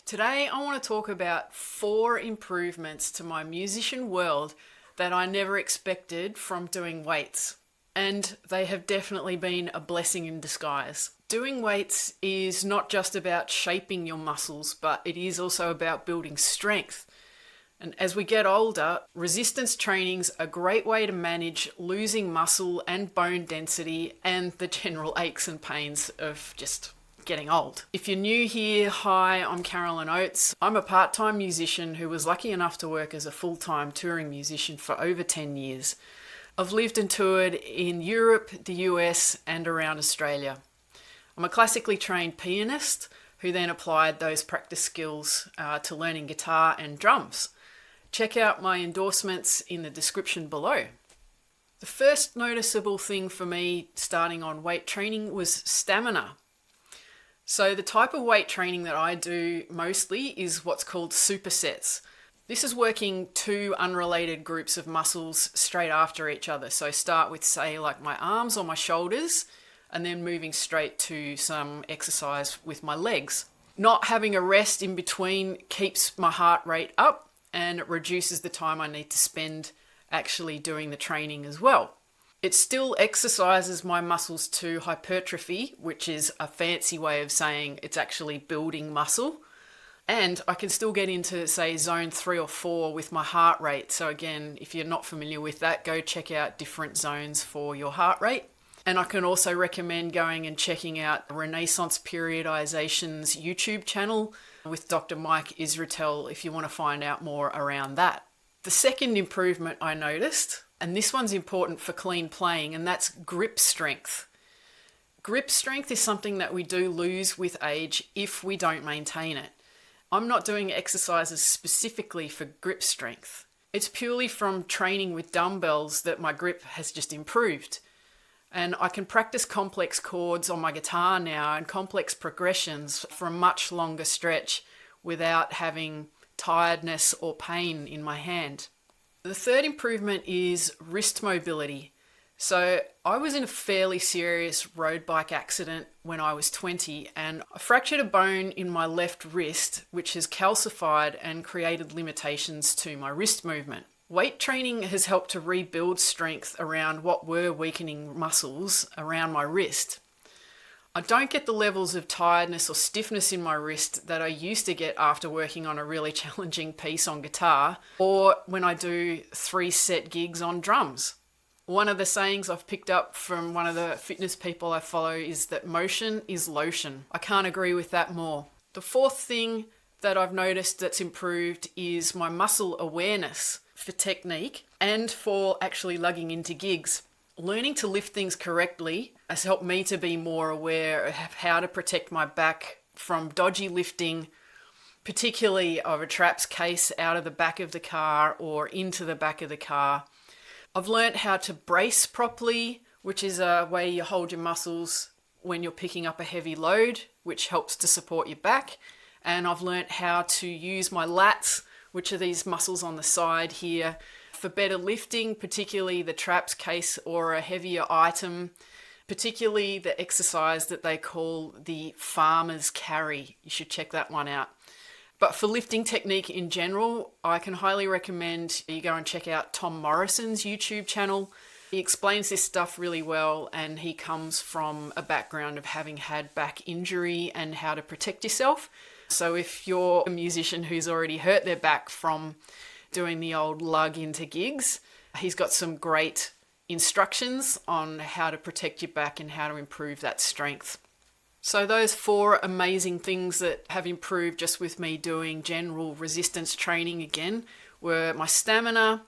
Today I want to talk about 4 improvements to my musician world that I never expected from doing weights. And they have definitely been a blessing in disguise. Doing weights is not just about shaping your muscles, but it is also about building strength. And as we get older, resistance training's a great way to manage losing muscle and bone density and the general aches and pains of just getting old. If you're new here, hi, I'm Carolyn. I'm a part-time musician who was lucky enough to work as a full-time touring musician for over 10 years. I've lived and toured in Europe, the US, and around Australia. I'm a classically trained pianist who then applied those practice skills to learning guitar and drums. Check out my endorsements in the description below. The first noticeable thing for me starting on weight training was stamina. So the type of weight training that I do mostly is what's called supersets. This is working 2 unrelated groups of muscles straight after each other. So start with, say, like my arms or my shoulders, and then moving straight to some exercise with my legs. Not having a rest in between keeps my heart rate up, and it reduces the time I need to spend actually doing the training as well. It still exercises my muscles to hypertrophy, which is a fancy way of saying it's actually building muscle. And I can still get into, say, zone 3 or 4 with my heart rate. So again, if you're not familiar with that, go check out different zones for your heart rate. And I can also recommend going and checking out Renaissance Periodization's YouTube channel with Dr. Mike Israetel if you want to find out more around that. The second improvement I noticed, and this one's important for clean playing, and that's grip strength. Grip strength is something that we do lose with age if we don't maintain it. I'm not doing exercises specifically for grip strength. It's purely from training with dumbbells that my grip has just improved. And I can practice complex chords on my guitar now and complex progressions for a much longer stretch without having tiredness or pain in my hand. The third improvement is wrist mobility. So I was in a fairly serious road bike accident when I was 20, and I fractured a bone in my left wrist, which has calcified and created limitations to my wrist movement. Weight training has helped to rebuild strength around what were weakening muscles around my wrist. I don't get the levels of tiredness or stiffness in my wrist that I used to get after working on a really challenging piece on guitar or when I do 3-set gigs on drums. One of the sayings I've picked up from one of the fitness people I follow is that motion is lotion. I can't agree with that more. The fourth thing that I've noticed that's improved is my muscle awareness for technique and for actually lugging into gigs. Learning to lift things correctly has helped me to be more aware of how to protect my back from dodgy lifting, particularly of a traps case out of the back of the car or into the back of the car. I've learned how to brace properly, which is a way you hold your muscles when you're picking up a heavy load, which helps to support your back. And I've learned how to use my lats, which are these muscles on the side here, for better lifting, particularly the traps case or a heavier item, particularly the exercise that they call the farmer's carry. You should check that one out. But for lifting technique in general, I can highly recommend you go and check out Tom Morrison's YouTube channel. He explains this stuff really well, and he comes from a background of having had back injury and how to protect yourself. So if you're a musician who's already hurt their back from doing the old lug into gigs, he's got some great instructions on how to protect your back and how to improve that strength. So those 4 amazing things that have improved just with me doing general resistance training again were my stamina,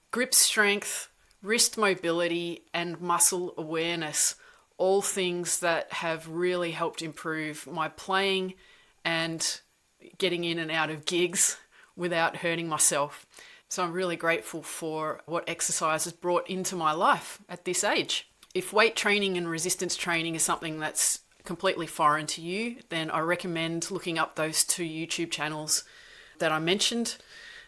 grip strength, wrist mobility, and muscle awareness. All things that have really helped improve my playing and getting in and out of gigs without hurting myself. So I'm really grateful for what exercise has brought into my life at this age. If weight training and resistance training is something that's completely foreign to you, then I recommend looking up those 2 YouTube channels that I mentioned,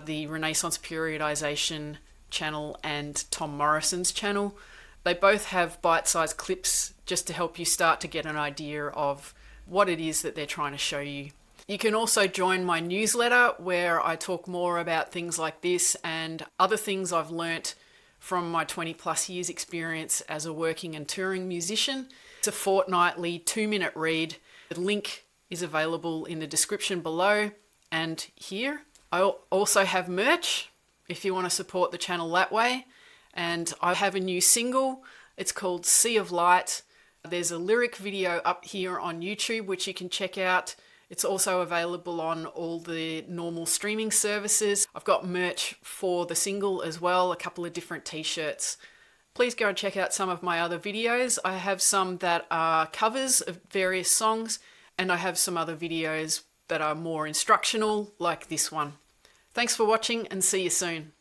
the Renaissance Periodization channel and Tom Morrison's channel. They both have bite-sized clips just to help you start to get an idea of what it is that they're trying to show you. You can also join my newsletter where I talk more about things like this and other things I've learnt from my 20 plus years experience as a working and touring musician. It's a fortnightly 2-minute read. The link is available in the description below and here. I also have merch if you want to support the channel that way. And I have a new single. It's called Sea of Light. There's a lyric video up here on YouTube which you can check out. It's also available on all the normal streaming services. I've got merch for the single as well, a couple of different t-shirts. Please go and check out some of my other videos. I have some that are covers of various songs, and I have some other videos that are more instructional, like this one. Thanks for watching and see you soon.